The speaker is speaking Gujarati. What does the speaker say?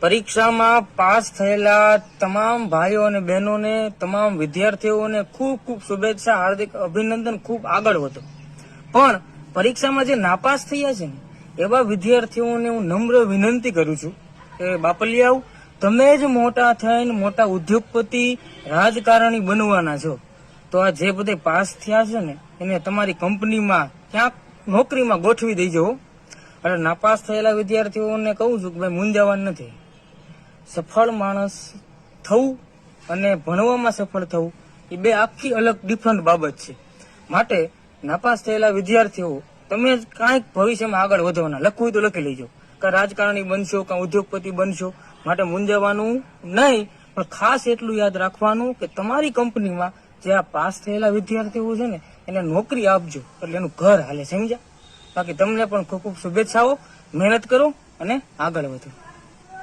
પરીક્ષામાં પાસ થયેલા તમામ ભાઈઓ અને બહેનોને, તમામ વિદ્યાર્થીઓને ખૂબ ખૂબ શુભેચ્છા, હાર્દિક અભિનંદન, ખૂબ આગળ વધો. પણ પરીક્ષામાં જે નાપાસ થયા છે ને એવા વિદ્યાર્થીઓને હું નમ્ર વિનંતી કરું છું કે બાપલિયાઓ, તમે જ મોટા થઈને મોટા ઉદ્યોગપતિ, રાજકારણી બનવાના છો. તો આ જે બધે પાસ થયા છે ને એને તમારી કંપનીમાં ક્યાંક નોકરીમાં ગોઠવી દેજો. અને નાપાસ થયેલા વિદ્યાર્થીઓને કહું છું કે ભાઈ મૂંઝાવાનું નથી. સફળ માણસ થવું અને ભણવામાં સફળ થવું એ બે આખી અલગ ડિફરન્ટ બાબત છે. માટે નાપાસ થયેલા વિદ્યાર્થીઓ, તમે કાંઈક ભવિષ્યમાં આગળ વધવાના, લખવું તો લખી લેજો, કાં રાજકારણી બનશો, કાં ઉદ્યોગપતિ બનશો. માટે મૂંઝાવાનું નહીં, પણ ખાસ એટલું યાદ રાખવાનું કે તમારી કંપનીમાં જે આ પાસ થયેલા વિદ્યાર્થીઓ છે ને એને નોકરી આપજો, એટલે એનું ઘર હાલે, સમજ્યા? બાકી તમને પણ ખૂબ ખૂબ શુભેચ્છાઓ, મહેનત કરો અને આગળ વધો.